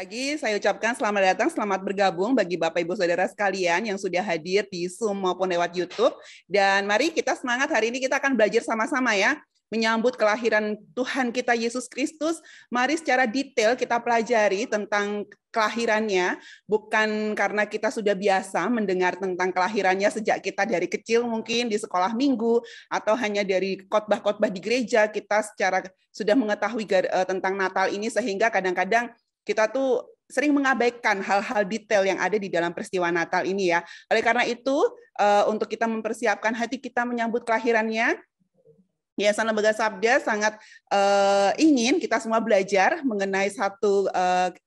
Lagi saya ucapkan selamat datang, selamat bergabung bagi Bapak Ibu Saudara sekalian yang sudah hadir di Zoom maupun lewat YouTube. Dan mari kita semangat, hari ini kita akan belajar sama-sama ya, menyambut kelahiran Tuhan kita Yesus Kristus. Mari secara detail kita pelajari tentang kelahirannya, bukan karena kita sudah biasa mendengar tentang kelahirannya sejak kita dari kecil mungkin di sekolah minggu, atau hanya dari khotbah-khotbah di gereja, kita secara sudah mengetahui tentang Natal ini sehingga kadang-kadang kita tuh sering mengabaikan hal-hal detail yang ada di dalam peristiwa Natal ini ya. Oleh karena itu, untuk kita mempersiapkan hati kita menyambut kelahirannya, Yayasan Lembaga Sabda sangat ingin kita semua belajar mengenai satu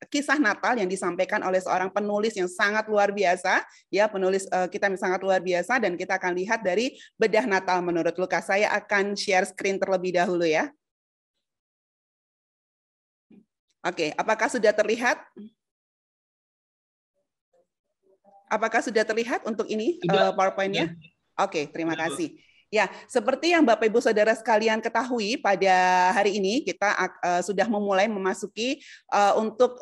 kisah Natal yang disampaikan oleh seorang penulis yang sangat luar biasa, ya, penulis kita yang sangat luar biasa, dan kita akan lihat dari Bedah Natal menurut Lukas. Saya akan share screen terlebih dahulu ya. Oke, apakah sudah terlihat? Apakah sudah terlihat untuk ini PowerPoint-nya? Oke, terima kasih. Ya, seperti yang Bapak Ibu Saudara sekalian ketahui, pada hari ini kita sudah memulai memasuki untuk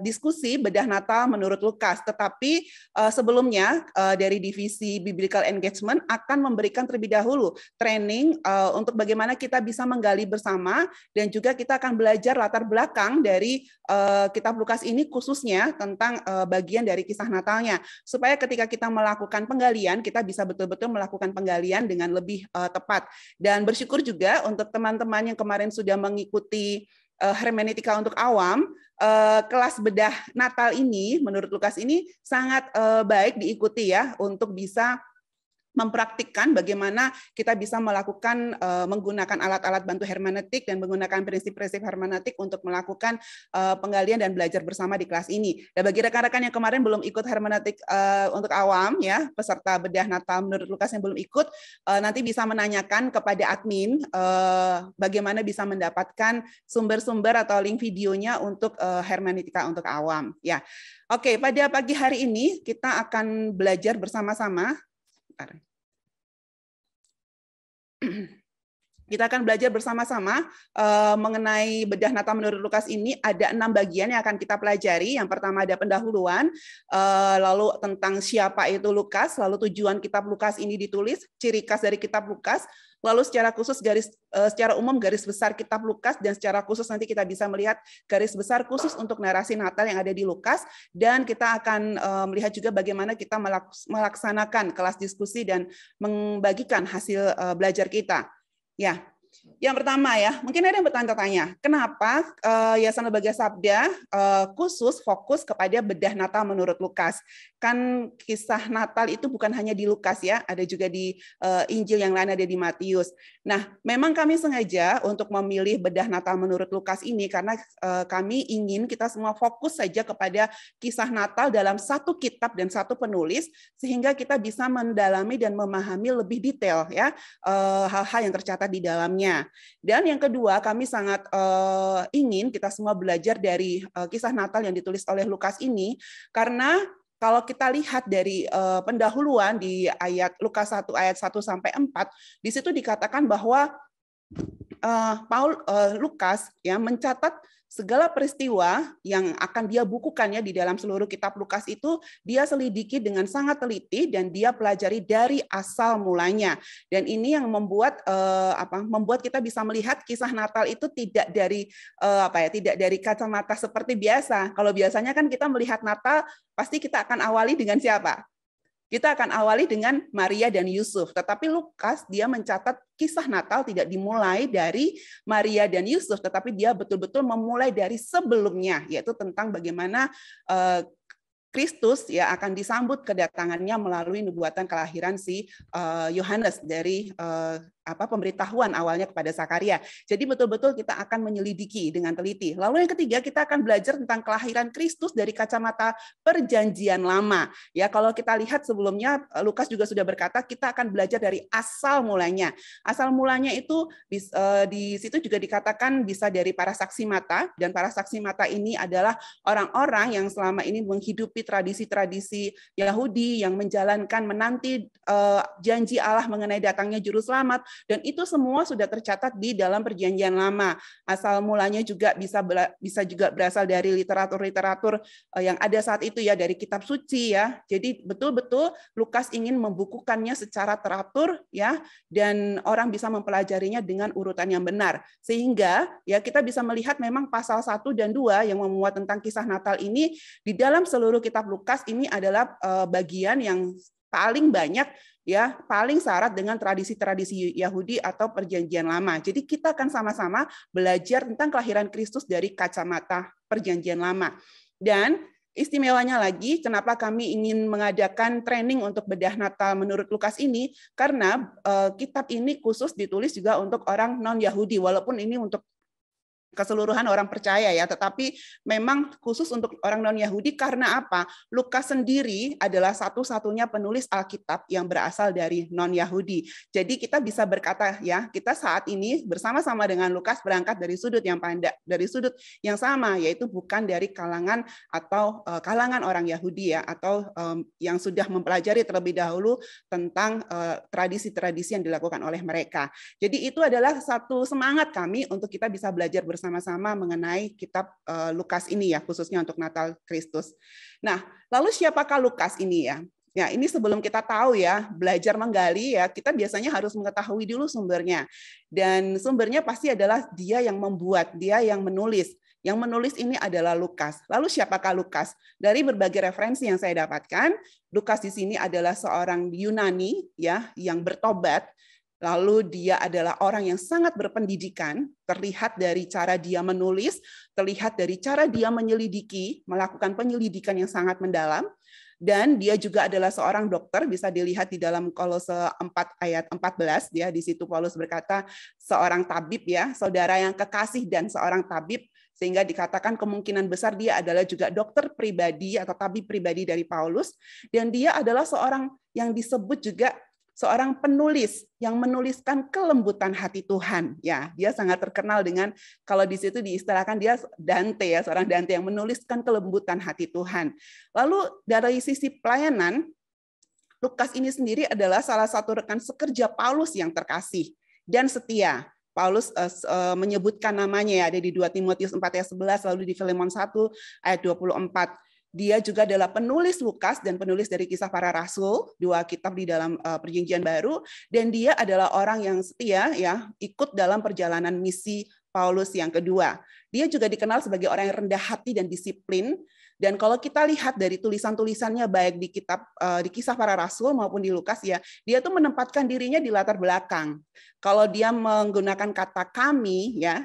diskusi Bedah Natal menurut Lukas. Tetapi sebelumnya dari Divisi Biblical Engagement akan memberikan terlebih dahulu training untuk bagaimana kita bisa menggali bersama, dan juga kita akan belajar latar belakang dari kitab Lukas ini khususnya tentang bagian dari kisah Natalnya, supaya ketika kita melakukan penggalian, kita bisa betul-betul melakukan penggalian dengan lebih tepat. Dan bersyukur juga untuk teman-teman yang kemarin sudah mengikuti hermeneutika untuk awam, kelas bedah Natal ini menurut Lukas ini sangat baik diikuti ya, untuk bisa mempraktikkan bagaimana kita bisa melakukan menggunakan alat-alat bantu hermeneutik dan menggunakan prinsip-prinsip hermeneutik untuk melakukan penggalian dan belajar bersama di kelas ini. Dan bagi rekan-rekan yang kemarin belum ikut hermeneutik untuk awam ya, peserta bedah Natal menurut Lukas yang belum ikut, nanti bisa menanyakan kepada admin bagaimana bisa mendapatkan sumber-sumber atau link videonya untuk hermeneutika untuk awam ya. Oke, pada pagi hari ini kita akan belajar bersama-sama. Kita akan belajar bersama-sama mengenai Bedah Natal menurut Lukas ini. Ada 6 bagian yang akan kita pelajari. Yang pertama ada pendahuluan, lalu tentang siapa itu Lukas, lalu tujuan kitab Lukas ini ditulis, ciri khas dari kitab Lukas, lalu secara khusus secara umum garis besar kitab Lukas, dan secara khusus nanti kita bisa melihat garis besar khusus untuk narasi Natal yang ada di Lukas, dan kita akan melihat juga bagaimana kita melaksanakan kelas diskusi dan membagikan hasil belajar kita. Ya, yang pertama ya, mungkin ada yang bertanya-tanya, kenapa Yayasan Lembaga Sabda khusus fokus kepada bedah Natal menurut Lukas? Kan kisah Natal itu bukan hanya di Lukas ya, ada juga di Injil yang lain, ada di Matius. Nah, memang kami sengaja untuk memilih bedah Natal menurut Lukas ini karena kami ingin kita semua fokus saja kepada kisah Natal dalam satu kitab dan satu penulis, sehingga kita bisa mendalami dan memahami lebih detail ya hal-hal yang tercatat di dalamnya. Dan yang kedua, kami sangat ingin kita semua belajar dari kisah Natal yang ditulis oleh Lukas ini, karena kalau kita lihat dari pendahuluan di ayat Lukas 1 ayat 1 sampai 4, di situ dikatakan bahwa Lukas ya mencatat segala peristiwa yang akan dia bukukannya di dalam seluruh kitab Lukas itu dia selidiki dengan sangat teliti dan dia pelajari dari asal mulanya. Dan ini yang membuat membuat kita bisa melihat kisah Natal itu tidak dari tidak dari kacamata seperti biasa. Kalau biasanya kan kita melihat Natal pasti kita akan awali dengan siapa? Kita akan awali dengan Maria dan Yusuf, tetapi Lukas dia mencatat kisah Natal tidak dimulai dari Maria dan Yusuf, tetapi dia betul-betul memulai dari sebelumnya, yaitu tentang bagaimana Kristus ya akan disambut kedatangannya melalui nubuatan kelahiran si Yohanes dari pemberitahuan awalnya kepada Zakaria. Jadi betul-betul kita akan menyelidiki dengan teliti. Lalu yang ketiga, kita akan belajar tentang kelahiran Kristus dari kacamata Perjanjian Lama. Ya, kalau kita lihat sebelumnya Lukas juga sudah berkata kita akan belajar dari asal mulanya. Asal mulanya itu di situ juga dikatakan bisa dari para saksi mata, dan para saksi mata ini adalah orang-orang yang selama ini menghidupi tradisi-tradisi Yahudi yang menjalankan menanti janji Allah mengenai datangnya juru selamat, dan itu semua sudah tercatat di dalam Perjanjian Lama. Asal mulanya juga bisa juga berasal dari literatur-literatur yang ada saat itu ya, dari kitab suci ya. Jadi betul-betul Lukas ingin membukukannya secara teratur ya, dan orang bisa mempelajarinya dengan urutan yang benar. Sehingga ya kita bisa melihat memang pasal 1 dan 2 yang memuat tentang kisah Natal ini di dalam seluruh kitab Lukas ini adalah bagian yang paling banyak ya, paling syarat dengan tradisi-tradisi Yahudi atau Perjanjian Lama. Jadi kita akan sama-sama belajar tentang kelahiran Kristus dari kacamata Perjanjian Lama. Dan istimewanya lagi, kenapa kami ingin mengadakan training untuk bedah Natal menurut Lukas ini, karena kitab ini khusus ditulis juga untuk orang non-Yahudi, walaupun ini untuk keseluruhan orang percaya ya, tetapi memang khusus untuk orang non-Yahudi. Karena apa? Lukas sendiri adalah satu-satunya penulis Alkitab yang berasal dari non-Yahudi. Jadi kita bisa berkata ya, kita saat ini bersama-sama dengan Lukas berangkat dari sudut yang pandai, dari sudut yang sama, yaitu bukan dari kalangan atau kalangan orang Yahudi ya, atau yang sudah mempelajari terlebih dahulu tentang tradisi-tradisi yang dilakukan oleh mereka. Jadi itu adalah satu semangat kami untuk kita bisa belajar bersama-sama mengenai kitab Lukas ini ya, khususnya untuk Natal Kristus. Nah, lalu siapakah Lukas ini ya? Ya, ini sebelum kita tahu ya, belajar menggali ya, kita biasanya harus mengetahui dulu sumbernya. Dan sumbernya pasti adalah dia yang membuat, dia yang menulis. Yang menulis ini adalah Lukas. Lalu siapakah Lukas? Dari berbagai referensi yang saya dapatkan, Lukas di sini adalah seorang Yunani ya, yang bertobat. Lalu dia adalah orang yang sangat berpendidikan, terlihat dari cara dia menulis, terlihat dari cara dia menyelidiki, melakukan penyelidikan yang sangat mendalam, dan dia juga adalah seorang dokter, bisa dilihat di dalam Kolose 4 ayat 14, ya, di situ Paulus berkata, seorang tabib ya, saudara yang kekasih dan seorang tabib, sehingga dikatakan kemungkinan besar dia adalah juga dokter pribadi atau tabib pribadi dari Paulus, dan dia adalah seorang yang disebut juga seorang penulis yang menuliskan kelembutan hati Tuhan. Ya, dia sangat terkenal dengan, kalau di situ diistilahkan dia Dante ya, seorang Dante yang menuliskan kelembutan hati Tuhan. Lalu dari sisi pelayanan, Lukas ini sendiri adalah salah satu rekan sekerja Paulus yang terkasih dan setia. Paulus menyebutkan namanya ya, ada di 2 Timotius 4 ayat 11, lalu di Filemon 1 ayat 24. Dia juga adalah penulis Lukas dan penulis dari Kisah Para Rasul, 2 kitab di dalam Perjanjian Baru, dan dia adalah orang yang setia ya, ikut dalam perjalanan misi Paulus yang kedua. Dia juga dikenal sebagai orang yang rendah hati dan disiplin. Dan kalau kita lihat dari tulisan-tulisannya baik di kitab di Kisah Para Rasul maupun di Lukas ya, dia tuh menempatkan dirinya di latar belakang. Kalau dia menggunakan kata kami ya,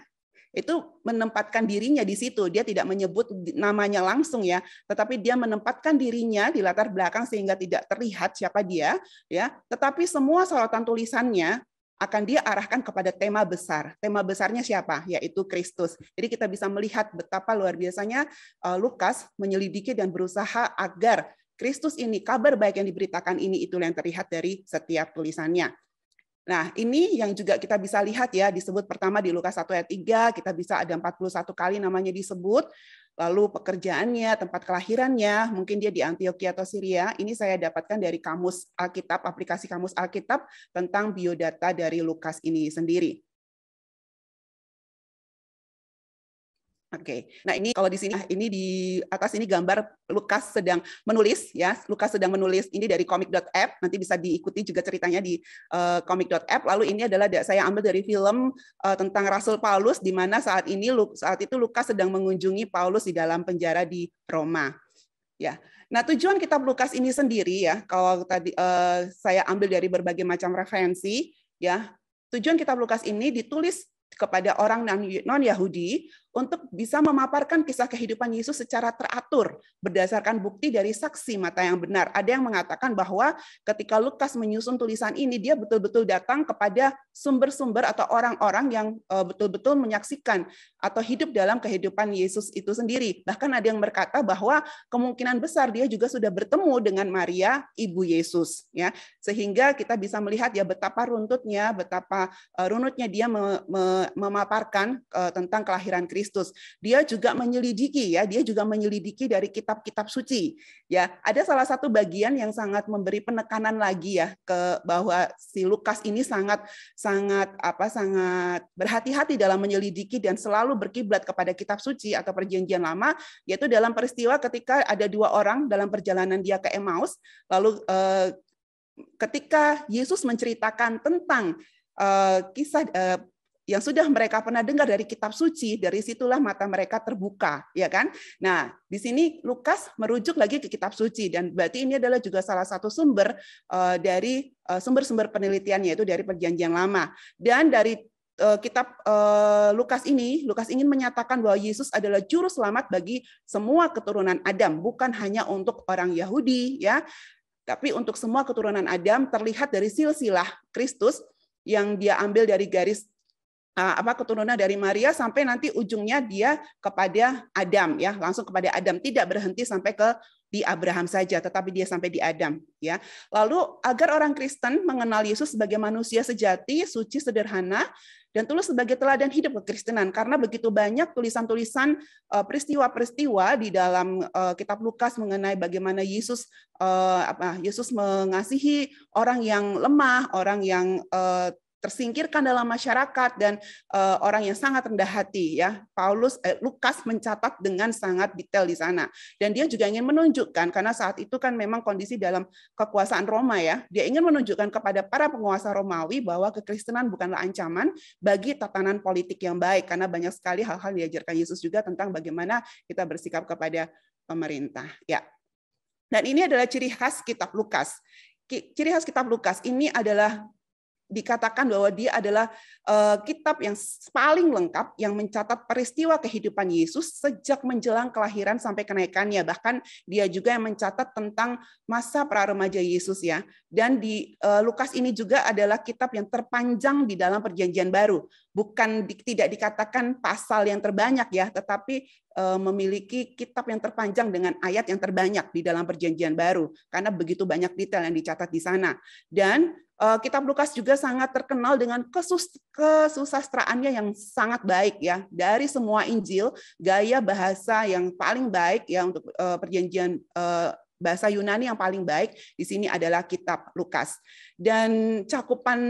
itu menempatkan dirinya di situ. Dia tidak menyebut namanya langsung ya, tetapi dia menempatkan dirinya di latar belakang sehingga tidak terlihat siapa dia ya. Tetapi semua sorotan tulisannya akan dia arahkan kepada tema besar. Tema besarnya siapa? Yaitu Kristus. Jadi kita bisa melihat betapa luar biasanya Lukas menyelidiki dan berusaha agar Kristus ini, kabar baik yang diberitakan ini, itulah yang terlihat dari setiap tulisannya. Nah, ini yang juga kita bisa lihat ya, disebut pertama di Lukas 1 ayat 3, kita bisa ada 41 kali namanya disebut, lalu pekerjaannya, tempat kelahirannya, mungkin dia di Antioquia atau Syria. Ini saya dapatkan dari Kamus Alkitab, aplikasi Kamus Alkitab tentang biodata dari Lukas ini sendiri. Oke, nah ini kalau di sini, ini di atas ini gambar Lukas sedang menulis ya, Lukas sedang menulis ini dari comic.app, nanti bisa diikuti juga ceritanya di comic.app. Lalu ini adalah saya ambil dari film tentang Rasul Paulus, di mana saat itu Lukas sedang mengunjungi Paulus di dalam penjara di Roma. Ya, nah tujuan kitab Lukas ini sendiri ya, kalau tadi saya ambil dari berbagai macam referensi ya, tujuan kitab Lukas ini ditulis kepada orang non-Yahudi untuk bisa memaparkan kisah kehidupan Yesus secara teratur berdasarkan bukti dari saksi mata yang benar. Ada yang mengatakan bahwa ketika Lukas menyusun tulisan ini, dia betul-betul datang kepada sumber-sumber atau orang-orang yang betul-betul menyaksikan atau hidup dalam kehidupan Yesus itu sendiri. Bahkan ada yang berkata bahwa kemungkinan besar dia juga sudah bertemu dengan Maria, ibu Yesus, ya. Sehingga kita bisa melihat ya betapa runtutnya, betapa runutnya dia memaparkan tentang kelahiran Kristus. Dia juga menyelidiki ya, dia juga menyelidiki dari kitab-kitab suci. Ya, ada salah satu bagian yang sangat memberi penekanan lagi ya ke bahwa si Lukas ini sangat berhati-hati dalam menyelidiki dan selalu berkiblat kepada kitab suci atau perjanjian lama, yaitu dalam peristiwa ketika ada dua orang dalam perjalanan dia ke Emmaus, lalu ketika Yesus menceritakan tentang kisah yang sudah mereka pernah dengar dari kitab suci, dari situlah mata mereka terbuka, ya kan? Nah, di sini Lukas merujuk lagi ke kitab suci, dan berarti ini adalah juga salah satu sumber dari sumber-sumber penelitian, yaitu dari Perjanjian Lama. Dan dari kitab Lukas ini, Lukas ingin menyatakan bahwa Yesus adalah juru selamat bagi semua keturunan Adam, bukan hanya untuk orang Yahudi, ya, tapi untuk semua keturunan Adam, terlihat dari silsilah Kristus yang dia ambil dari garis keturunan dari Maria sampai nanti ujungnya dia kepada Adam, ya, langsung kepada Adam, tidak berhenti sampai ke di Abraham saja, tetapi dia sampai di Adam, ya. Lalu agar orang Kristen mengenal Yesus sebagai manusia sejati, suci, sederhana, dan tulus sebagai teladan hidup kekristenan, karena begitu banyak tulisan-tulisan peristiwa-peristiwa di dalam kitab Lukas mengenai bagaimana Yesus mengasihi orang yang lemah, orang yang tersingkirkan dalam masyarakat, dan orang yang sangat rendah hati, ya. Lukas mencatat dengan sangat detail di sana, dan dia juga ingin menunjukkan, karena saat itu kan memang kondisi dalam kekuasaan Roma, ya, dia ingin menunjukkan kepada para penguasa Romawi bahwa kekristenan bukanlah ancaman bagi tatanan politik yang baik, karena banyak sekali hal-hal diajarkan Yesus juga tentang bagaimana kita bersikap kepada pemerintah, ya. Dan ini adalah ciri khas kitab Lukas. Ciri khas kitab Lukas ini adalah dikatakan bahwa dia adalah kitab yang paling lengkap yang mencatat peristiwa kehidupan Yesus sejak menjelang kelahiran sampai kenaikannya. Bahkan dia juga yang mencatat tentang masa pra-remaja Yesus, ya. Dan di Lukas ini juga adalah kitab yang terpanjang di dalam Perjanjian Baru. Tidak dikatakan pasal yang terbanyak, ya, tetapi memiliki kitab yang terpanjang dengan ayat yang terbanyak di dalam Perjanjian Baru, karena begitu banyak detail yang dicatat di sana. Dan kitab Lukas juga sangat terkenal dengan kesusastraannya yang sangat baik, ya. Dari semua Injil, gaya bahasa yang paling baik, ya, untuk perjanjian bahasa Yunani yang paling baik di sini adalah kitab Lukas. Dan cakupan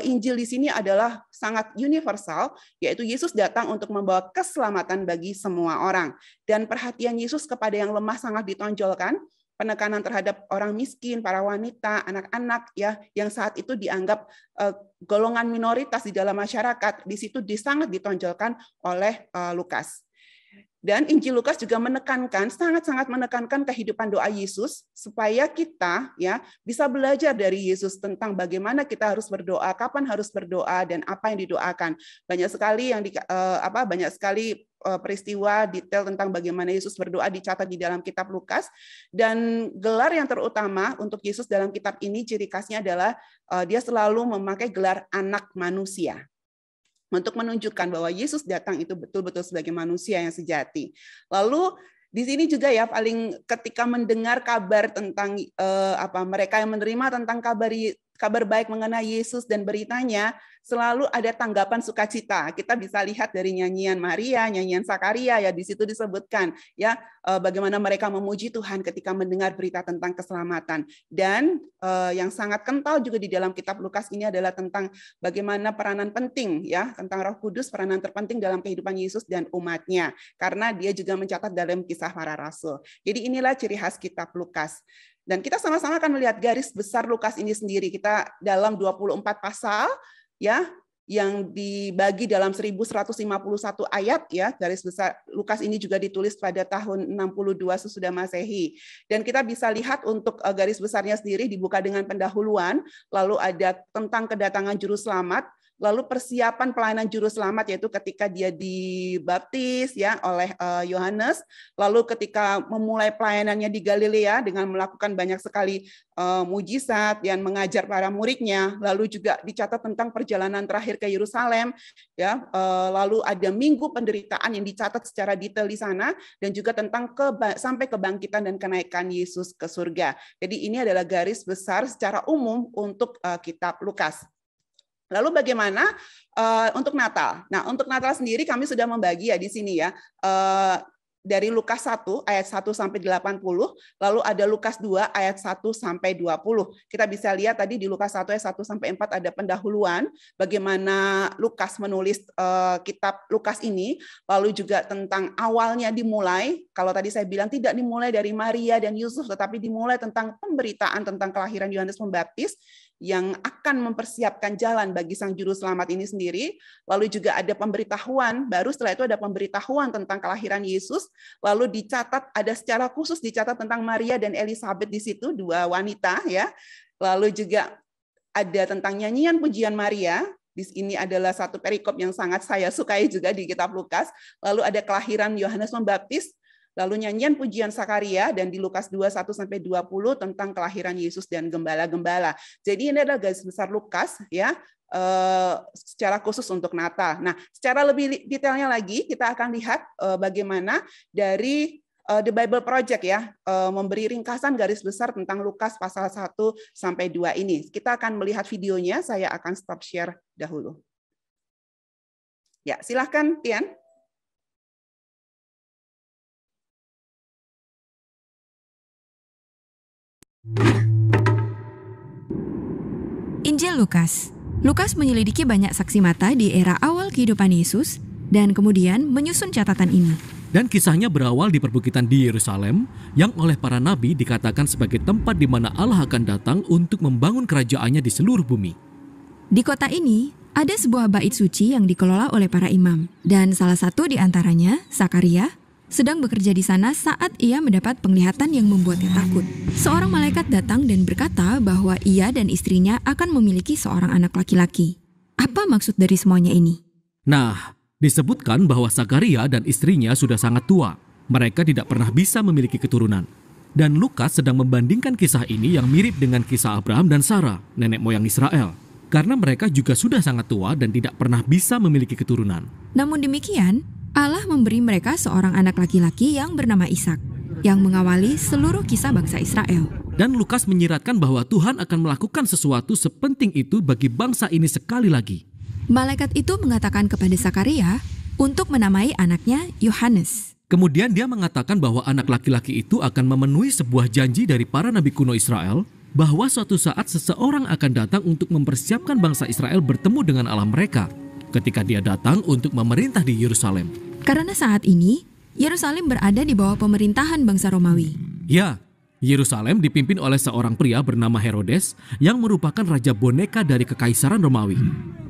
Injil di sini adalah sangat universal, yaitu Yesus datang untuk membawa keselamatan bagi semua orang. Dan perhatian Yesus kepada yang lemah sangat ditonjolkan. Penekanan terhadap orang miskin, para wanita, anak-anak, ya, yang saat itu dianggap golongan minoritas di dalam masyarakat, di situ sangat ditonjolkan oleh Lukas. Dan Injil Lukas juga sangat-sangat menekankan kehidupan doa Yesus supaya kita, ya, bisa belajar dari Yesus tentang bagaimana kita harus berdoa, kapan harus berdoa, dan apa yang didoakan. Banyak sekali peristiwa detail tentang bagaimana Yesus berdoa dicatat di dalam kitab Lukas, dan gelar yang terutama untuk Yesus dalam kitab ini ciri khasnya adalah dia selalu memakai gelar anak manusia, untuk menunjukkan bahwa Yesus datang itu betul-betul sebagai manusia yang sejati. Lalu di sini juga, ya, paling ketika mendengar kabar tentang mereka yang menerima tentang kabar baik mengenai Yesus dan beritanya, selalu ada tanggapan sukacita. Kita bisa lihat dari nyanyian Maria, nyanyian Sakaria, ya, di situ disebutkan, ya, bagaimana mereka memuji Tuhan ketika mendengar berita tentang keselamatan. Dan yang sangat kental juga di dalam kitab Lukas ini adalah tentang bagaimana peranan penting, ya, tentang Roh Kudus, peranan terpenting dalam kehidupan Yesus dan umatnya, karena dia juga mencatat dalam Kisah Para Rasul. Jadi inilah ciri khas kitab Lukas. Dan kita sama-sama akan melihat garis besar Lukas ini sendiri. Kita dalam 24 pasal, ya, yang dibagi dalam 1151 ayat, ya. Garis besar Lukas ini juga ditulis pada tahun 62 sesudah Masehi. Dan kita bisa lihat untuk garis besarnya sendiri dibuka dengan pendahuluan, lalu ada tentang kedatangan juru selamat, lalu persiapan pelayanan juru selamat, yaitu ketika dia dibaptis, ya, oleh Yohanes, lalu ketika memulai pelayanannya di Galilea dengan melakukan banyak sekali mujizat dan mengajar para muridnya, lalu juga dicatat tentang perjalanan terakhir ke Yerusalem, ya, lalu ada minggu penderitaan yang dicatat secara detail di sana, dan juga tentang sampai kebangkitan dan kenaikan Yesus ke surga. Jadi ini adalah garis besar secara umum untuk kitab Lukas. Lalu bagaimana untuk Natal? Nah, untuk Natal sendiri kami sudah membagi ya di sini ya. Dari Lukas 1 ayat 1 sampai 80, lalu ada Lukas 2 ayat 1 sampai 20. Kita bisa lihat tadi di Lukas 1 ayat 1 sampai 4 ada pendahuluan bagaimana Lukas menulis kitab Lukas ini, lalu juga tentang awalnya dimulai, kalau tadi saya bilang tidak dimulai dari Maria dan Yusuf, tetapi dimulai tentang pemberitaan tentang kelahiran Yohanes Pembaptis yang akan mempersiapkan jalan bagi Sang Juru Selamat ini sendiri. Lalu juga ada pemberitahuan, baru setelah itu ada pemberitahuan tentang kelahiran Yesus, lalu dicatat, ada secara khusus dicatat tentang Maria dan Elizabeth di situ, dua wanita ya. Lalu juga ada tentang nyanyian pujian Maria, di sini adalah satu perikop yang sangat saya sukai juga di kitab Lukas. Lalu ada kelahiran Yohanes Pembaptis, lalu nyanyian pujian Sakaria, dan di Lukas 2, 1-20 tentang kelahiran Yesus dan gembala-gembala. Jadi ini adalah garis besar Lukas ya, secara khusus untuk Natal. Nah, secara lebih detailnya lagi, kita akan lihat bagaimana dari The Bible Project ya, memberi ringkasan garis besar tentang Lukas pasal 1-2 ini. Kita akan melihat videonya, saya akan stop share dahulu. Ya, silahkan Tian. Injil Lukas. Lukas menyelidiki banyak saksi mata di era awal kehidupan Yesus dan kemudian menyusun catatan ini. Dan kisahnya berawal di perbukitan di Yerusalem yang oleh para nabi dikatakan sebagai tempat di mana Allah akan datang untuk membangun kerajaannya di seluruh bumi. Di kota ini ada sebuah bait suci yang dikelola oleh para imam, dan salah satu di antaranya, Sakaria, sedang bekerja di sana saat ia mendapat penglihatan yang membuatnya takut. Seorang malaikat datang dan berkata bahwa ia dan istrinya akan memiliki seorang anak laki-laki. Apa maksud dari semuanya ini? Nah, disebutkan bahwa Sakaria dan istrinya sudah sangat tua. Mereka tidak pernah bisa memiliki keturunan. Dan Lukas sedang membandingkan kisah ini yang mirip dengan kisah Abraham dan Sarah, nenek moyang Israel. Karena mereka juga sudah sangat tua dan tidak pernah bisa memiliki keturunan. Namun demikian, Allah memberi mereka seorang anak laki-laki yang bernama Ishak, yang mengawali seluruh kisah bangsa Israel. Dan Lukas menyiratkan bahwa Tuhan akan melakukan sesuatu sepenting itu bagi bangsa ini sekali lagi. Malaikat itu mengatakan kepada Sakaria untuk menamai anaknya Yohanes. Kemudian dia mengatakan bahwa anak laki-laki itu akan memenuhi sebuah janji dari para nabi kuno Israel, bahwa suatu saat seseorang akan datang untuk mempersiapkan bangsa Israel bertemu dengan Allah mereka, ketika dia datang untuk memerintah di Yerusalem. Karena saat ini, Yerusalem berada di bawah pemerintahan bangsa Romawi. Ya, Yerusalem dipimpin oleh seorang pria bernama Herodes yang merupakan raja boneka dari kekaisaran Romawi.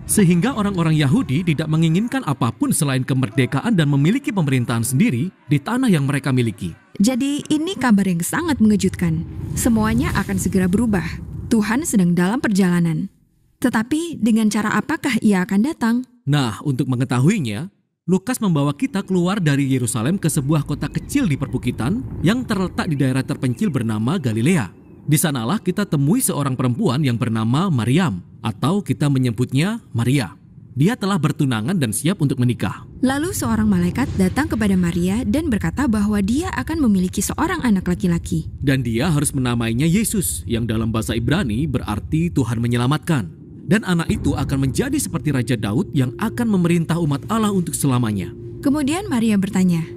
Sehingga orang-orang Yahudi tidak menginginkan apapun selain kemerdekaan dan memiliki pemerintahan sendiri di tanah yang mereka miliki. Jadi ini kabar yang sangat mengejutkan. Semuanya akan segera berubah. Tuhan sedang dalam perjalanan. Tetapi dengan cara apakah ia akan datang? Nah, untuk mengetahuinya, Lukas membawa kita keluar dari Yerusalem ke sebuah kota kecil di perbukitan yang terletak di daerah terpencil bernama Galilea. Di sanalah kita temui seorang perempuan yang bernama Maryam, atau kita menyebutnya Maria. Dia telah bertunangan dan siap untuk menikah. Lalu seorang malaikat datang kepada Maria dan berkata bahwa dia akan memiliki seorang anak laki-laki. Dan dia harus menamainya Yesus, yang dalam bahasa Ibrani berarti Tuhan menyelamatkan. Dan anak itu akan menjadi seperti Raja Daud yang akan memerintah umat Allah untuk selamanya. Kemudian Maria bertanya,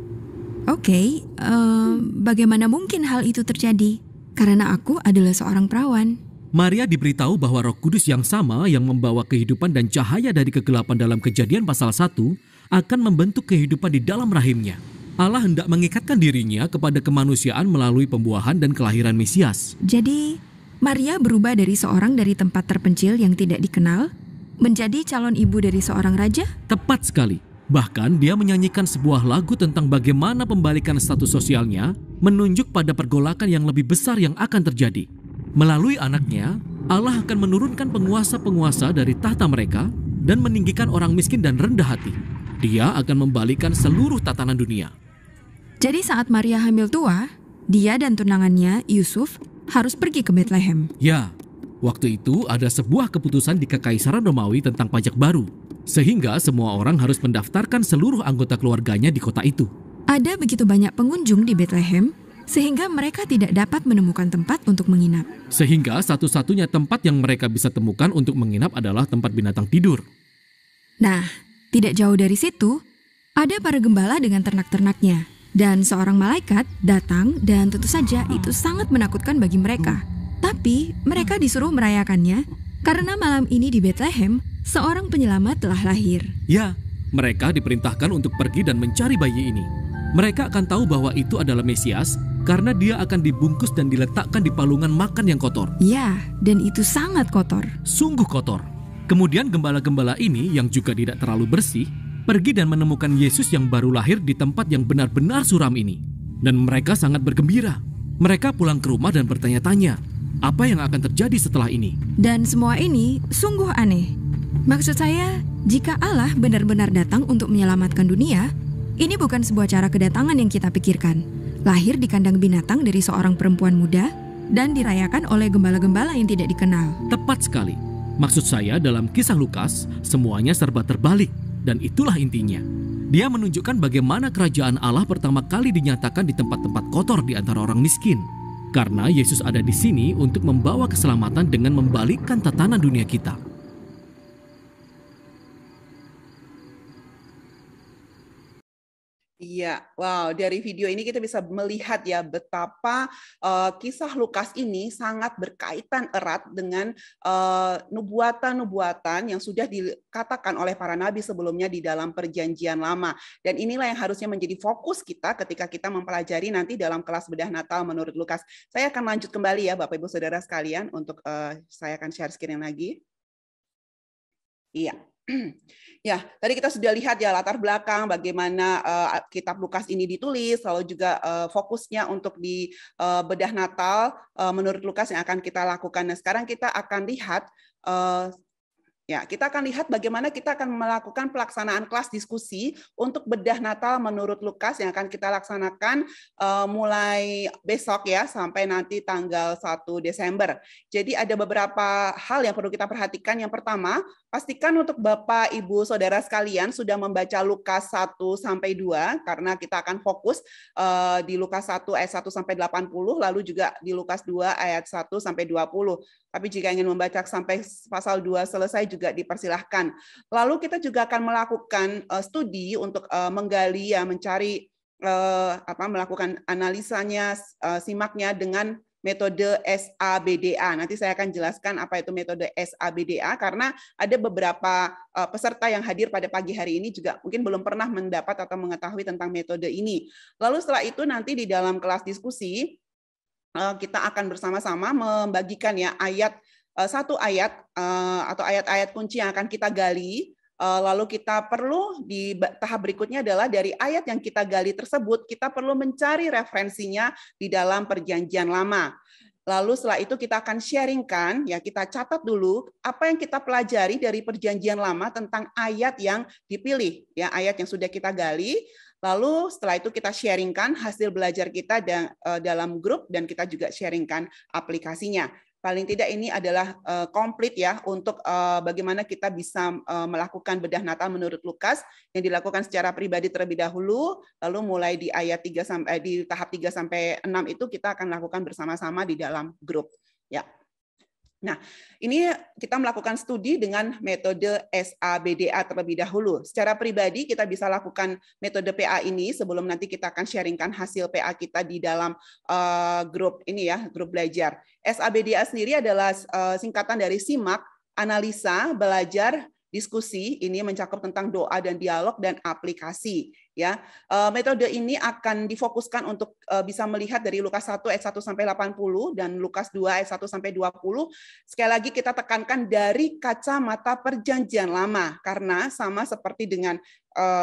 Oke, bagaimana mungkin hal itu terjadi? Karena aku adalah seorang perawan. Maria diberitahu bahwa Roh Kudus yang sama yang membawa kehidupan dan cahaya dari kegelapan dalam Kejadian pasal 1 akan membentuk kehidupan di dalam rahimnya. Allah hendak mengikatkan dirinya kepada kemanusiaan melalui pembuahan dan kelahiran Mesias. Jadi, Maria berubah dari seorang dari tempat terpencil yang tidak dikenal menjadi calon ibu dari seorang raja? Tepat sekali. Bahkan dia menyanyikan sebuah lagu tentang bagaimana pembalikan status sosialnya menunjuk pada pergolakan yang lebih besar yang akan terjadi. Melalui anaknya, Allah akan menurunkan penguasa-penguasa dari tahta mereka dan meninggikan orang miskin dan rendah hati. Dia akan membalikan seluruh tatanan dunia. Jadi saat Maria hamil tua, dia dan tunangannya, Yusuf, harus pergi ke Bethlehem. Ya, waktu itu ada sebuah keputusan di Kekaisaran Romawi tentang pajak baru. Sehingga semua orang harus mendaftarkan seluruh anggota keluarganya di kota itu. Ada begitu banyak pengunjung di Bethlehem, sehingga mereka tidak dapat menemukan tempat untuk menginap. Sehingga satu-satunya tempat yang mereka bisa temukan untuk menginap adalah tempat binatang tidur. Nah, tidak jauh dari situ, ada para gembala dengan ternak-ternaknya. Dan seorang malaikat datang dan tentu saja itu sangat menakutkan bagi mereka. Tapi mereka disuruh merayakannya karena malam ini di Bethlehem, seorang penyelamat telah lahir. Ya, mereka diperintahkan untuk pergi dan mencari bayi ini. Mereka akan tahu bahwa itu adalah Mesias karena dia akan dibungkus dan diletakkan di palungan makan yang kotor. Ya, dan itu sangat kotor. Sungguh kotor. Kemudian gembala-gembala ini yang juga tidak terlalu bersih, pergi dan menemukan Yesus yang baru lahir di tempat yang benar-benar suram ini. Dan mereka sangat bergembira. Mereka pulang ke rumah dan bertanya-tanya, apa yang akan terjadi setelah ini? Dan semua ini sungguh aneh. Maksud saya, jika Allah benar-benar datang untuk menyelamatkan dunia, ini bukan sebuah cara kedatangan yang kita pikirkan. Lahir di kandang binatang dari seorang perempuan muda dan dirayakan oleh gembala-gembala yang tidak dikenal. Tepat sekali. Maksud saya dalam kisah Lukas, semuanya serba terbalik. Dan itulah intinya. Dia menunjukkan bagaimana kerajaan Allah pertama kali dinyatakan di tempat-tempat kotor di antara orang miskin. Karena Yesus ada di sini untuk membawa keselamatan dengan membalikkan tatanan dunia kita. Iya, wow, dari video ini kita bisa melihat ya betapa kisah Lukas ini sangat berkaitan erat dengan nubuatan-nubuatan yang sudah dikatakan oleh para nabi sebelumnya di dalam Perjanjian Lama. Dan inilah yang harusnya menjadi fokus kita ketika kita mempelajari nanti dalam kelas bedah Natal menurut Lukas. Saya akan lanjut kembali ya Bapak Ibu Saudara sekalian untuk saya akan share screen lagi. Iya. Ya, tadi kita sudah lihat ya latar belakang bagaimana kitab Lukas ini ditulis, lalu juga fokusnya untuk di bedah Natal menurut Lukas yang akan kita lakukan. Nah, sekarang kita akan lihat bagaimana kita akan melakukan pelaksanaan kelas diskusi untuk bedah Natal menurut Lukas yang akan kita laksanakan mulai besok ya sampai nanti tanggal 1 Desember. Jadi ada beberapa hal yang perlu kita perhatikan. Yang pertama, pastikan untuk Bapak, Ibu, Saudara sekalian sudah membaca Lukas 1-2 karena kita akan fokus di Lukas 1 ayat 1-80 lalu juga di Lukas 2 ayat 1-20. Tapi jika ingin membaca sampai pasal 2 selesai juga dipersilahkan. Lalu kita juga akan melakukan studi untuk menggali ya mencari melakukan analisanya, simaknya dengan metode SABDA. Nanti saya akan jelaskan apa itu metode SABDA karena ada beberapa peserta yang hadir pada pagi hari ini juga mungkin belum pernah mendapat atau mengetahui tentang metode ini. Lalu setelah itu nanti di dalam kelas diskusi kita akan bersama-sama membagikan ya satu ayat atau ayat-ayat kunci yang akan kita gali. Lalu kita perlu di tahap berikutnya adalah dari ayat yang kita gali tersebut, kita perlu mencari referensinya di dalam Perjanjian Lama. Lalu setelah itu kita akan sharingkan, ya kita catat dulu apa yang kita pelajari dari Perjanjian Lama tentang ayat yang dipilih, ya ayat yang sudah kita gali. Lalu setelah itu kita sharingkan hasil belajar kita dalam grup dan kita juga sharingkan aplikasinya. Paling tidak ini adalah komplit ya untuk bagaimana kita bisa melakukan bedah Natal menurut Lukas yang dilakukan secara pribadi terlebih dahulu, lalu mulai di ayat 3 sampai di tahap 3 sampai 6 itu kita akan lakukan bersama-sama di dalam grup. Ya. Nah, ini kita melakukan studi dengan metode SABDA terlebih dahulu. Secara pribadi kita bisa lakukan metode PA ini sebelum nanti kita akan sharingkan hasil PA kita di dalam grup ini ya, grup belajar. SABDA sendiri adalah singkatan dari simak, analisa, belajar, diskusi. Ini mencakup tentang doa dan dialog dan aplikasi. Ya, metode ini akan difokuskan untuk bisa melihat dari Lukas 1 ayat 1-80 dan Lukas 2 ayat 1-20. Sekali lagi kita tekankan dari kacamata Perjanjian Lama karena sama seperti dengan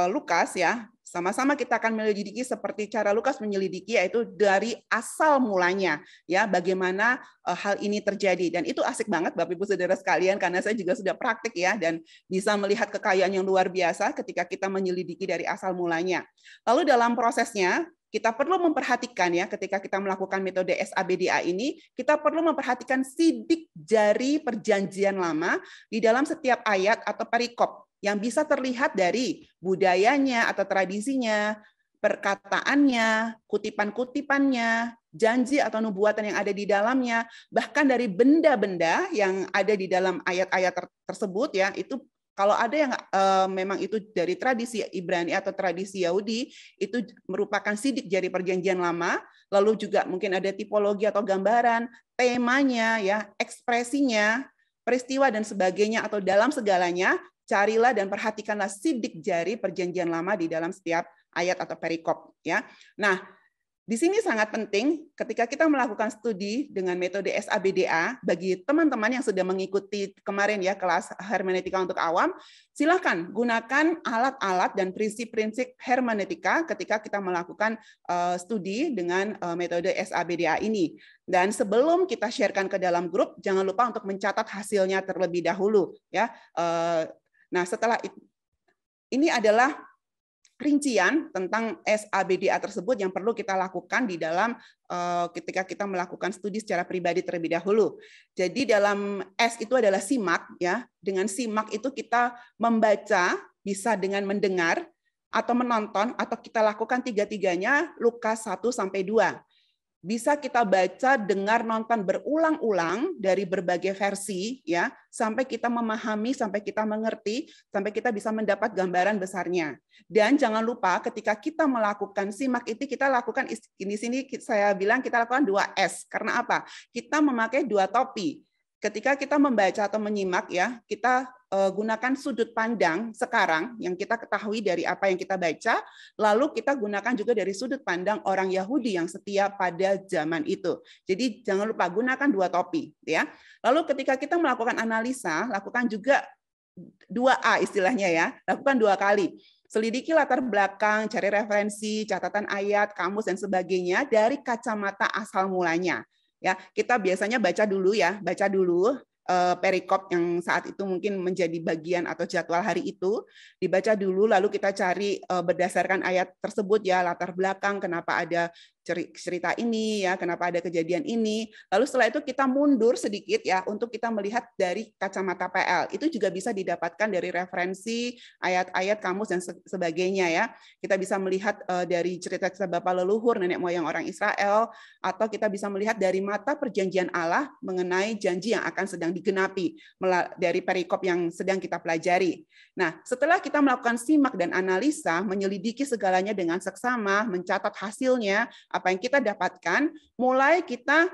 Lukas ya, sama-sama kita akan menyelidiki seperti cara Lukas menyelidiki yaitu dari asal mulanya ya bagaimana hal ini terjadi dan itu asik banget Bapak Ibu Saudara sekalian karena saya juga sudah praktik ya dan bisa melihat kekayaan yang luar biasa ketika kita menyelidiki dari asal mulanya. Lalu dalam prosesnya kita perlu memperhatikan ya ketika kita melakukan metode SABDA ini kita perlu memperhatikan sidik jari Perjanjian Lama di dalam setiap ayat atau perikop yang bisa terlihat dari budayanya atau tradisinya, perkataannya, kutipan-kutipannya, janji atau nubuatan yang ada di dalamnya, bahkan dari benda-benda yang ada di dalam ayat-ayat tersebut ya, itu kalau ada yang memang itu dari tradisi Ibrani atau tradisi Yahudi, itu merupakan sidik jari perjanjian lama, lalu juga mungkin ada tipologi atau gambaran, temanya ya, ekspresinya, peristiwa dan sebagainya atau dalam segalanya, carilah dan perhatikanlah sidik jari perjanjian lama di dalam setiap ayat atau perikop ya. Nah, di sini sangat penting ketika kita melakukan studi dengan metode SABDA, bagi teman-teman yang sudah mengikuti kemarin ya kelas hermeneutika untuk awam, silakan gunakan alat-alat dan prinsip-prinsip hermeneutika ketika kita melakukan studi dengan metode SABDA ini. Dan sebelum kita sharekan ke dalam grup, jangan lupa untuk mencatat hasilnya terlebih dahulu ya. Nah, setelah itu, ini adalah rincian tentang SABDA tersebut yang perlu kita lakukan di dalam ketika kita melakukan studi secara pribadi terlebih dahulu. Jadi dalam S itu adalah simak ya. Dengan simak itu kita membaca bisa dengan mendengar atau menonton atau kita lakukan tiga-tiganya Lukas 1 sampai 2. Bisa kita baca, dengar, nonton berulang-ulang dari berbagai versi ya, sampai kita memahami, sampai kita mengerti, sampai kita bisa mendapat gambaran besarnya. Dan jangan lupa ketika kita melakukan simak itu kita lakukan di sini saya bilang kita lakukan 2S. Karena apa? Kita memakai 2 topi. Ketika kita membaca atau menyimak ya, kita gunakan sudut pandang sekarang yang kita ketahui dari apa yang kita baca, lalu kita gunakan juga dari sudut pandang orang Yahudi yang setia pada zaman itu. Jadi jangan lupa gunakan 2 topi ya. Lalu ketika kita melakukan analisa, lakukan juga 2A istilahnya ya, lakukan 2 kali. Selidiki latar belakang, cari referensi, catatan ayat, kamus dan sebagainya dari kacamata asal mulanya. Ya, kita biasanya baca dulu perikop yang saat itu mungkin menjadi bagian atau jadwal hari itu, dibaca dulu lalu kita cari berdasarkan ayat tersebut ya latar belakang kenapa ada cerita ini ya, kenapa ada kejadian ini. Lalu setelah itu kita mundur sedikit ya untuk kita melihat dari kacamata PL. Itu juga bisa didapatkan dari referensi ayat-ayat kamus dan sebagainya ya. Kita bisa melihat dari cerita-cerita Bapak leluhur nenek moyang orang Israel, atau kita bisa melihat dari mata perjanjian Allah mengenai janji yang akan sedang digenapi dari perikop yang sedang kita pelajari. Nah, setelah kita melakukan simak dan analisa, menyelidiki segalanya dengan seksama, mencatat hasilnya, apa yang kita dapatkan, mulai kita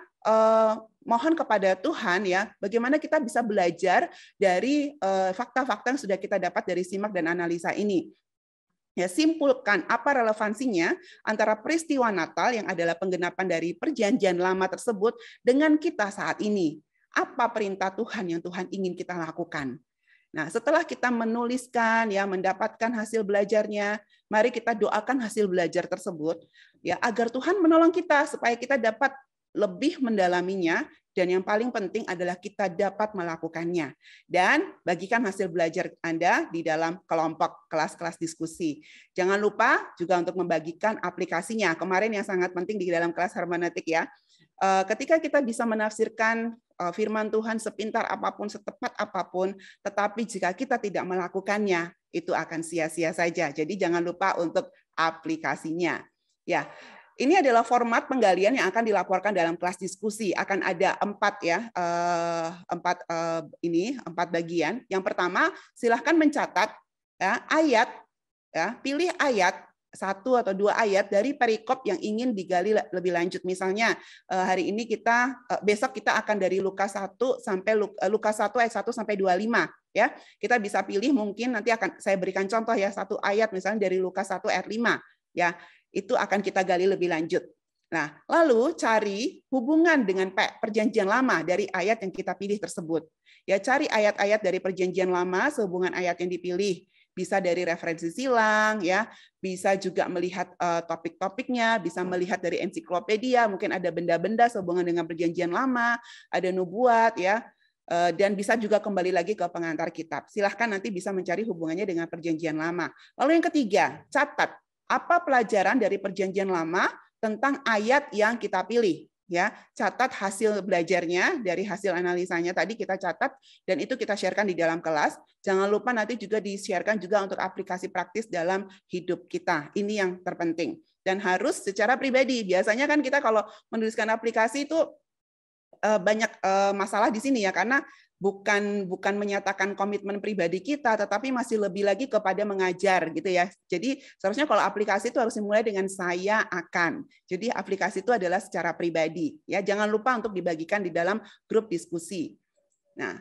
mohon kepada Tuhan ya, bagaimana kita bisa belajar dari fakta-fakta yang sudah kita dapat dari simak dan analisa ini. Ya, simpulkan apa relevansinya antara peristiwa Natal yang adalah penggenapan dari perjanjian lama tersebut dengan kita saat ini. Apa perintah Tuhan yang Tuhan ingin kita lakukan? Nah, setelah kita menuliskan ya, mendapatkan hasil belajarnya, mari kita doakan hasil belajar tersebut ya agar Tuhan menolong kita supaya kita dapat lebih mendalaminya, dan yang paling penting adalah kita dapat melakukannya. Dan bagikan hasil belajar Anda di dalam kelompok kelas-kelas diskusi. Jangan lupa juga untuk membagikan aplikasinya. Kemarin yang sangat penting di dalam kelas hermeneutik ya. Ketika kita bisa menafsirkan firman Tuhan sepintar apapun, setepat apapun, tetapi jika kita tidak melakukannya, itu akan sia-sia saja. Jadi jangan lupa untuk aplikasinya. Ya, ini adalah format penggalian yang akan dilaporkan dalam kelas diskusi. Akan ada 4 bagian. Yang pertama, silahkan mencatat ya, ayat, ya, pilih ayat 1 atau 2 ayat dari perikop yang ingin digali lebih lanjut. Misalnya hari ini besok kita akan dari Lukas 1 sampai Lukas 1 ayat 1 sampai 25 ya. Kita bisa pilih, mungkin nanti akan saya berikan contoh ya, 1 ayat misalnya dari Lukas 1 ayat 5 ya. Itu akan kita gali lebih lanjut. Nah, lalu cari hubungan dengan perjanjian lama dari ayat yang kita pilih tersebut. Ya, cari ayat-ayat dari perjanjian lama sehubungan ayat yang dipilih. Bisa dari referensi silang, ya, bisa juga melihat topik-topiknya, bisa melihat dari ensiklopedia, mungkin ada benda-benda sehubungan dengan perjanjian lama, ada nubuat, ya, dan bisa juga kembali lagi ke pengantar kitab. Silahkan nanti bisa mencari hubungannya dengan perjanjian lama. Lalu yang ketiga, catat apa pelajaran dari perjanjian lama tentang ayat yang kita pilih. ya, catat hasil belajarnya dari hasil analisanya tadi kita catat dan itu kita sharekan di dalam kelas. Jangan lupa nanti juga di-sharekan juga untuk aplikasi praktis dalam hidup kita. Ini yang terpenting. Dan harus secara pribadi. Biasanya kan kita kalau menuliskan aplikasi itu banyak masalah di sini ya, karena bukan menyatakan komitmen pribadi kita, tetapi masih lebih lagi kepada mengajar gitu ya. Jadi seharusnya kalau aplikasi itu harus dimulai dengan saya akan. Jadi aplikasi itu adalah secara pribadi ya. Jangan lupa untuk dibagikan di dalam grup diskusi. Nah,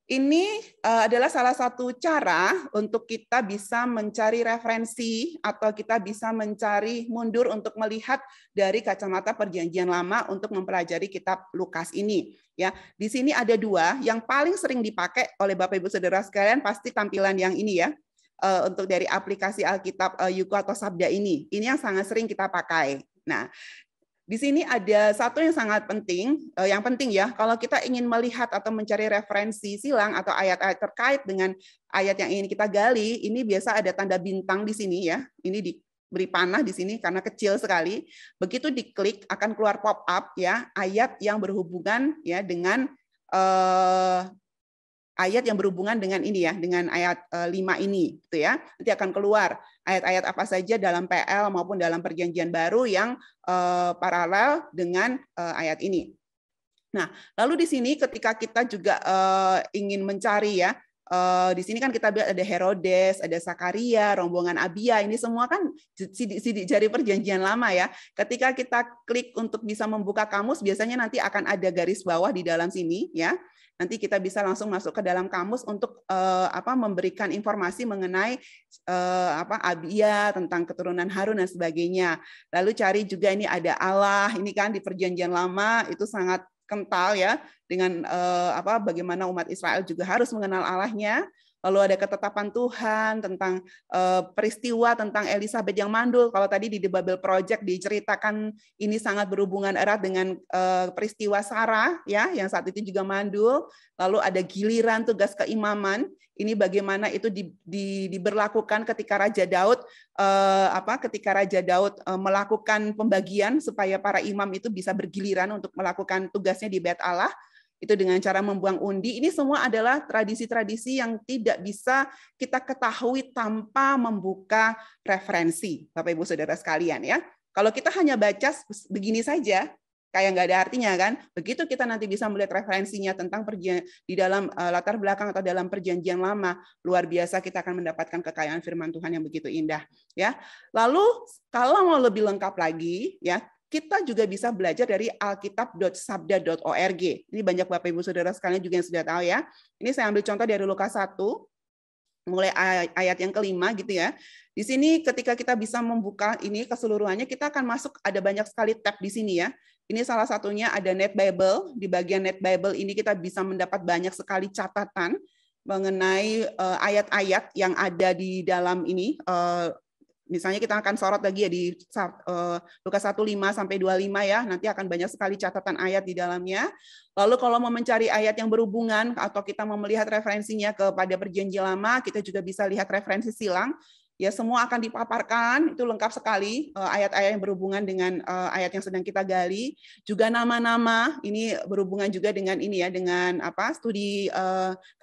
ini adalah salah satu cara untuk kita bisa mencari referensi atau kita bisa mencari mundur untuk melihat dari kacamata Perjanjian Lama untuk mempelajari kitab Lukas ini. Ya, di sini ada dua yang paling sering dipakai oleh Bapak Ibu Saudara sekalian, pasti tampilan yang ini ya, untuk dari aplikasi Alkitab Yuko atau Sabda ini. Ini yang sangat sering kita pakai. Nah, di sini ada satu yang sangat penting, yang penting ya, kalau kita ingin melihat atau mencari referensi silang atau ayat-ayat terkait dengan ayat yang ingin kita gali, ini biasa ada tanda bintang di sini ya. Ini diberi panah di sini karena kecil sekali. Begitu diklik akan keluar pop up ya, ayat yang berhubungan ya dengan ayat yang berhubungan dengan ini ya, dengan ayat 5 ini gitu ya. Nanti akan keluar ayat-ayat apa saja dalam PL maupun dalam Perjanjian Baru yang paralel dengan ayat ini. Nah, lalu di sini ketika kita juga ingin mencari ya, di sini kan kita lihat ada Herodes, ada Sakaria, rombongan Abia, ini semua kan sidik jari Perjanjian Lama ya. Ketika kita klik untuk bisa membuka kamus, biasanya nanti akan ada garis bawah di dalam sini ya. Nanti kita bisa langsung masuk ke dalam kamus untuk memberikan informasi mengenai Abia, tentang keturunan Harun dan sebagainya. Lalu cari juga ini ada Allah, ini kan di Perjanjian Lama itu sangat kental ya dengan bagaimana umat Israel juga harus mengenal Allahnya. Lalu ada ketetapan Tuhan tentang peristiwa tentang Elisabeth yang mandul. Kalau tadi di The Bible Project diceritakan ini sangat berhubungan erat dengan peristiwa Sarah ya yang saat itu juga mandul. Lalu ada giliran tugas keimaman. Ini bagaimana itu diberlakukan ketika Raja Daud melakukan pembagian supaya para imam itu bisa bergiliran untuk melakukan tugasnya di Bait Allah. Itu dengan cara membuang undi. Ini semua adalah tradisi-tradisi yang tidak bisa kita ketahui tanpa membuka referensi, Bapak Ibu Saudara sekalian ya. Kalau kita hanya baca begini saja, kayak nggak ada artinya kan. Begitu kita nanti bisa melihat referensinya tentang di dalam latar belakang atau dalam Perjanjian Lama, luar biasa kita akan mendapatkan kekayaan firman Tuhan yang begitu indah ya. Lalu kalau mau lebih lengkap lagi ya, kita juga bisa belajar dari alkitab.sabda.org. Ini banyak Bapak Ibu Saudara sekalian juga yang sudah tahu ya. Ini saya ambil contoh dari Lukas 1, mulai ayat yang kelima gitu ya. Di sini ketika kita bisa membuka ini keseluruhannya, kita akan masuk, ada banyak sekali tab di sini ya. Ini salah satunya ada Net Bible. Di bagian Net Bible ini kita bisa mendapat banyak sekali catatan mengenai ayat-ayat yang ada di dalam ini. Misalnya kita akan sorot lagi ya di Lukas 1:5 sampai 25 ya. Nanti akan banyak sekali catatan ayat di dalamnya. Lalu kalau mau mencari ayat yang berhubungan atau kita mau melihat referensinya kepada Perjanjian Lama, kita juga bisa lihat referensi silang. Ya semua akan dipaparkan, itu lengkap sekali ayat-ayat yang berhubungan dengan ayat yang sedang kita gali. Juga nama-nama, ini berhubungan juga dengan ini ya, dengan studi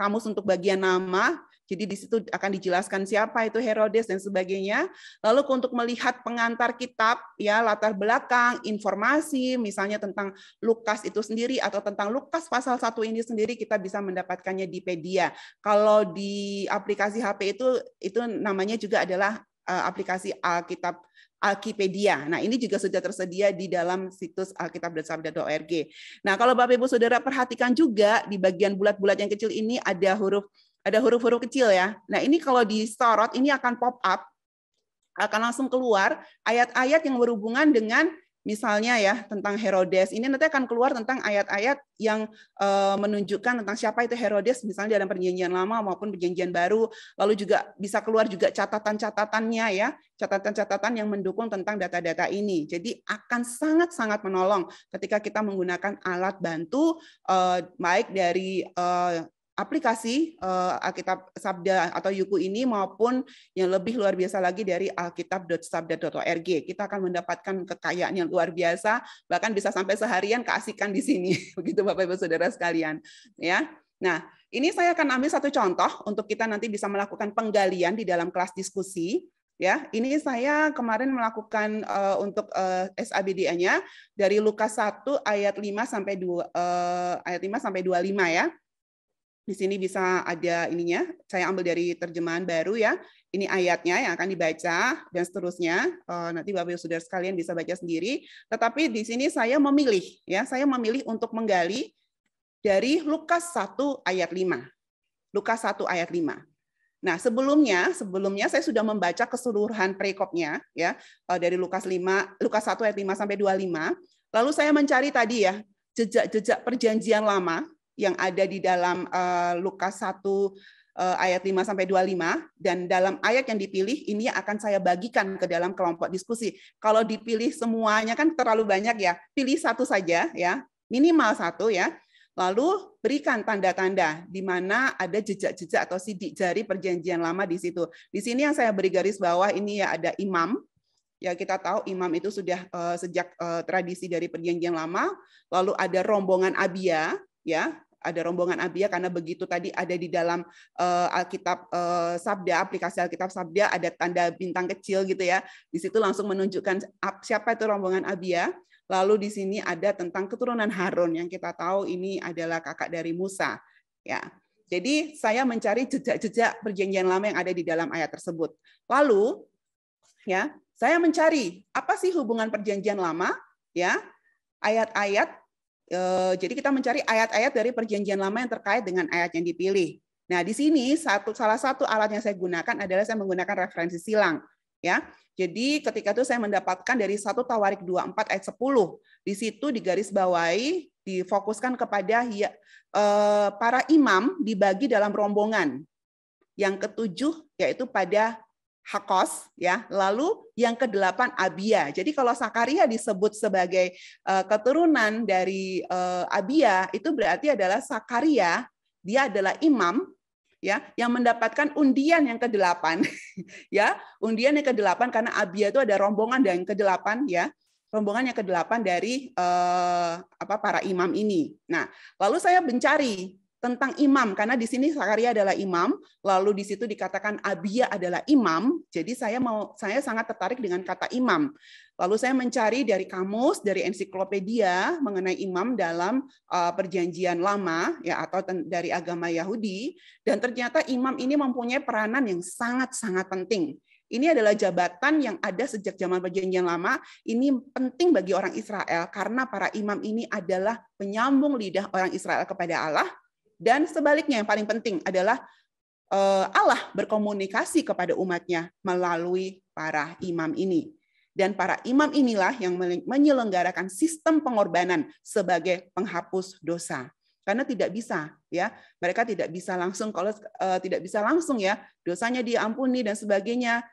kamus untuk bagian nama. Jadi di situ akan dijelaskan siapa itu Herodes dan sebagainya. Lalu untuk melihat pengantar kitab, ya latar belakang, informasi, misalnya tentang Lukas itu sendiri atau tentang Lukas pasal 1 ini sendiri kita bisa mendapatkannya di Pedia. Kalau di aplikasi HP itu namanya juga adalah aplikasi Alkitab Alkipedia. Nah, ini juga sudah tersedia di dalam situs alkitab.sabda.org. Nah, kalau Bapak Ibu Saudara perhatikan juga di bagian bulat-bulat yang kecil ini ada huruf-huruf kecil ya. Nah, ini kalau disorot ini akan pop up, akan langsung keluar ayat-ayat yang berhubungan dengan misalnya ya tentang Herodes. Ini nanti akan keluar tentang ayat-ayat yang menunjukkan tentang siapa itu Herodes, misalnya dalam Perjanjian Lama maupun Perjanjian Baru. Lalu juga bisa keluar juga catatan-catatannya ya, catatan-catatan yang mendukung tentang data-data ini. Jadi akan sangat-sangat menolong ketika kita menggunakan alat bantu baik dari aplikasi Alkitab Sabda atau Yuku ini maupun yang lebih luar biasa lagi dari alkitab.sabda.org. Kita akan mendapatkan kekayaan yang luar biasa, bahkan bisa sampai seharian keasikan di sini. Begitu Bapak Ibu Saudara sekalian, ya. Nah, ini saya akan ambil satu contoh untuk kita nanti bisa melakukan penggalian di dalam kelas diskusi. Ya, ini saya kemarin melakukan untuk SABDA-nya dari Lukas 1 ayat 5 sampai 25 ya. Di sini bisa ada ininya, saya ambil dari terjemahan baru ya. Ini ayatnya yang akan dibaca dan seterusnya. Nanti Bapak Ibu Saudara sekalian bisa baca sendiri. Tetapi di sini saya memilih ya, saya memilih untuk menggali dari Lukas 1 ayat 5. Lukas 1 ayat 5. Nah, sebelumnya saya sudah membaca keseluruhan perikopnya ya, dari Lukas 1 ayat 5 sampai 25. Lalu saya mencari tadi ya, jejak-jejak perjanjian lama yang ada di dalam Lukas 1 ayat 5 sampai 25, dan dalam ayat yang dipilih ini akan saya bagikan ke dalam kelompok diskusi. Kalau dipilih semuanya kan terlalu banyak ya, pilih satu saja ya, minimal satu ya. Lalu berikan tanda-tanda di mana ada jejak-jejak atau sidik jari perjanjian lama di situ. Di sini yang saya beri garis bawah ini ya ada imam. Ya kita tahu imam itu sudah sejak tradisi dari perjanjian lama. Lalu ada rombongan Abia, ya ada rombongan Abia karena begitu tadi ada di dalam Alkitab Sabda, aplikasi Alkitab Sabda ada tanda bintang kecil gitu ya. Di situ langsung menunjukkan siapa itu rombongan Abia. Lalu di sini ada tentang keturunan Harun yang kita tahu ini adalah kakak dari Musa. Ya, jadi saya mencari jejak-jejak perjanjian lama yang ada di dalam ayat tersebut. Lalu, ya, saya mencari apa sih hubungan perjanjian lama, ya, ayat-ayat. Jadi kita mencari ayat-ayat dari perjanjian lama yang terkait dengan ayat yang dipilih. Nah, di sini salah satu alat yang saya gunakan adalah saya menggunakan referensi silang. Ya, jadi ketika itu saya mendapatkan dari 1 Tawarik 24 ayat 10. Di situ digarisbawahi, difokuskan kepada para imam dibagi dalam rombongan. Yang ketujuh yaitu pada Hakos, ya. Lalu yang ke-8 Abia. Jadi kalau Sakaria disebut sebagai keturunan dari Abia, itu berarti adalah Sakaria, dia adalah imam ya yang mendapatkan undian yang ke-8 ya, undian yang ke-8 karena Abia itu ada rombongan yang ke-8 ya, rombongan yang ke-8 dari para imam ini. Nah, lalu saya mencari tentang imam karena di sini Sakaria adalah imam, lalu di situ dikatakan Abia adalah imam, jadi saya sangat tertarik dengan kata imam. Lalu saya mencari dari kamus, dari ensiklopedia mengenai imam dalam perjanjian lama ya atau dari agama Yahudi, dan ternyata imam ini mempunyai peranan yang sangat-sangat penting. Ini adalah jabatan yang ada sejak zaman perjanjian lama. Ini penting bagi orang Israel karena para imam ini adalah penyambung lidah orang Israel kepada Allah, dan sebaliknya yang paling penting adalah Allah berkomunikasi kepada umatnya melalui para imam ini. Dan para imam inilah yang menyelenggarakan sistem pengorbanan sebagai penghapus dosa. Karena tidak bisa, ya, mereka tidak bisa langsung, kalau tidak bisa langsung ya, dosanya diampuni dan sebagainya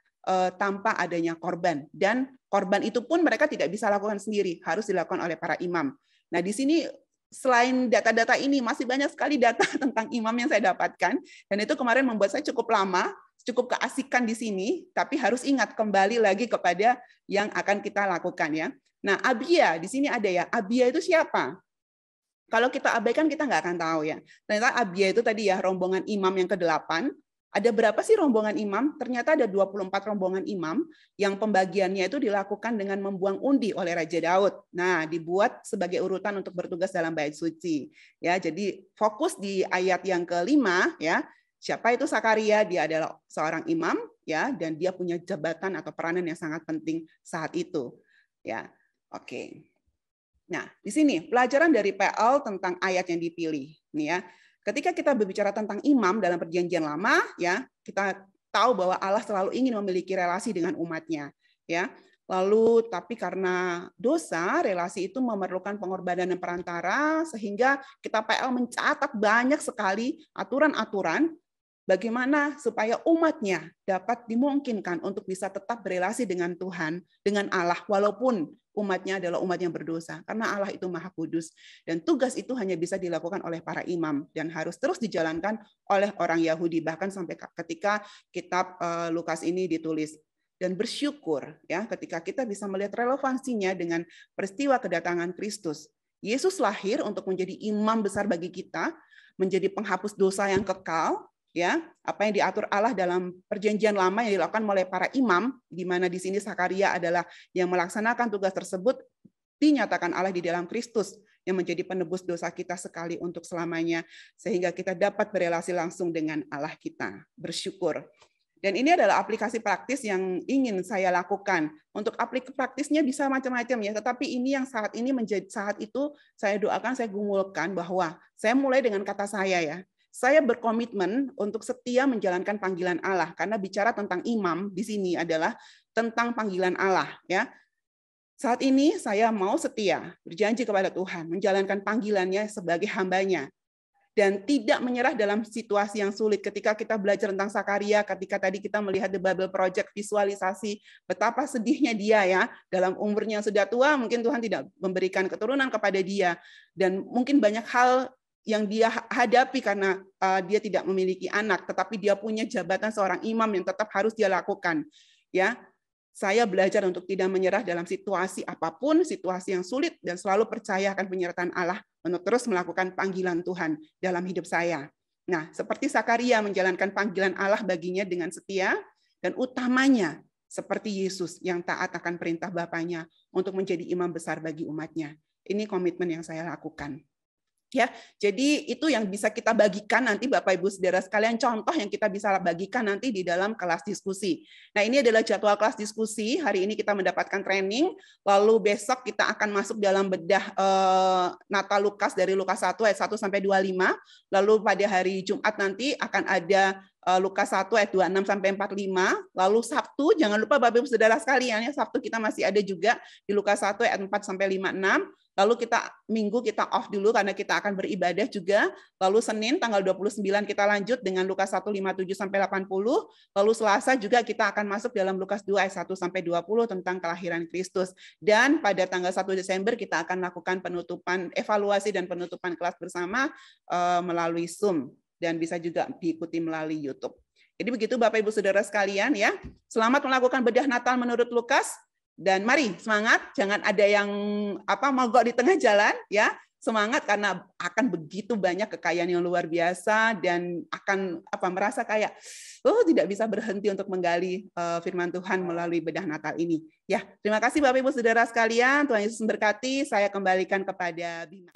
tanpa adanya korban. Dan korban itu pun mereka tidak bisa lakukan sendiri, harus dilakukan oleh para imam. Nah, di sini selain data-data ini masih banyak sekali data tentang imam yang saya dapatkan, dan itu kemarin membuat saya cukup lama, cukup keasikan di sini, tapi harus ingat kembali lagi kepada yang akan kita lakukan ya. Nah, Abia di sini ada ya. Abia itu siapa? Kalau kita abaikan kita nggak akan tahu ya. Ternyata Abia itu tadi ya rombongan imam yang ke-8. Ada berapa sih rombongan imam? Ternyata ada 24 rombongan imam yang pembagiannya itu dilakukan dengan membuang undi oleh Raja Daud. Nah, dibuat sebagai urutan untuk bertugas dalam bait suci. Ya, jadi fokus di ayat yang ke-5 ya. Siapa itu Sakaria? Dia adalah seorang imam ya, dan dia punya jabatan atau peranan yang sangat penting saat itu. Ya. Oke. Nah, di sini pelajaran dari PL tentang ayat yang dipilih nih ya. Ketika kita berbicara tentang imam dalam perjanjian lama ya, kita tahu bahwa Allah selalu ingin memiliki relasi dengan umatnya ya. Lalu tapi karena dosa, relasi itu memerlukan pengorbanan dan perantara, sehingga kita PL mencatat banyak sekali aturan-aturan bagaimana supaya umatnya dapat dimungkinkan untuk bisa tetap berelasi dengan Tuhan, dengan Allah, walaupun umatnya adalah umat yang berdosa. Karena Allah itu Maha Kudus. Dan tugas itu hanya bisa dilakukan oleh para imam dan harus terus dijalankan oleh orang Yahudi, bahkan sampai ketika kitab Lukas ini ditulis. Dan bersyukur ya ketika kita bisa melihat relevansinya dengan peristiwa kedatangan Kristus. Yesus lahir untuk menjadi imam besar bagi kita, menjadi penghapus dosa yang kekal, ya, apa yang diatur Allah dalam perjanjian lama yang dilakukan oleh para imam, di mana di sini Sakaria adalah yang melaksanakan tugas tersebut, dinyatakan Allah di dalam Kristus yang menjadi penebus dosa kita sekali untuk selamanya, sehingga kita dapat berelasi langsung dengan Allah kita. Bersyukur. Dan ini adalah aplikasi praktis yang ingin saya lakukan. Untuk aplikasi praktisnya bisa macam-macam ya, tetapi ini yang saat ini menjadi saat itu saya doakan, saya gumulkan bahwa saya mulai dengan kata saya ya. Saya berkomitmen untuk setia menjalankan panggilan Allah, karena bicara tentang imam di sini adalah tentang panggilan Allah ya. Saat ini saya mau setia, berjanji kepada Tuhan, menjalankan panggilannya sebagai hambanya, dan tidak menyerah dalam situasi yang sulit. Ketika kita belajar tentang Sakaria, ketika tadi kita melihat The Bible Project, visualisasi betapa sedihnya dia ya, dalam umurnya yang sudah tua, mungkin Tuhan tidak memberikan keturunan kepada dia, dan mungkin banyak hal yang dia hadapi karena dia tidak memiliki anak, tetapi dia punya jabatan seorang imam yang tetap harus dia lakukan. Ya, saya belajar untuk tidak menyerah dalam situasi apapun, situasi yang sulit, dan selalu percaya akan penyertaan Allah untuk terus melakukan panggilan Tuhan dalam hidup saya. Nah, seperti Sakaria menjalankan panggilan Allah baginya dengan setia, dan utamanya seperti Yesus yang taat akan perintah Bapaknya untuk menjadi imam besar bagi umatnya. Ini komitmen yang saya lakukan. Ya, jadi itu yang bisa kita bagikan nanti Bapak Ibu Saudara sekalian, contoh yang kita bisa bagikan nanti di dalam kelas diskusi. Nah, ini adalah jadwal kelas diskusi. Hari ini kita mendapatkan training, lalu besok kita akan masuk dalam bedah Natal Lukas dari Lukas 1 ayat 1 sampai 25. Lalu pada hari Jumat nanti akan ada Lukas 1 ayat 26 sampai 45. Lalu Sabtu, jangan lupa Bapak Ibu Saudara sekalian ya, Sabtu kita masih ada juga di Lukas 1 ayat 4 sampai 56. Lalu Minggu kita off dulu karena kita akan beribadah juga. Lalu Senin tanggal 29 kita lanjut dengan Lukas 1 57 sampai 80. Lalu Selasa juga kita akan masuk dalam Lukas 2 ayat 1 sampai 20 tentang kelahiran Kristus. Dan pada tanggal 1 Desember kita akan lakukan penutupan evaluasi dan penutupan kelas bersama melalui Zoom, dan bisa juga diikuti melalui YouTube. Jadi begitu Bapak Ibu Saudara sekalian ya. Selamat melakukan bedah Natal menurut Lukas. Dan mari semangat, jangan ada yang mogok di tengah jalan ya. Semangat karena akan begitu banyak kekayaan yang luar biasa, dan akan merasa kayak tidak bisa berhenti untuk menggali firman Tuhan melalui bedah Natal ini. Ya, terima kasih Bapak Ibu Saudara sekalian. Tuhan Yesus memberkati. Saya kembalikan kepada Bima.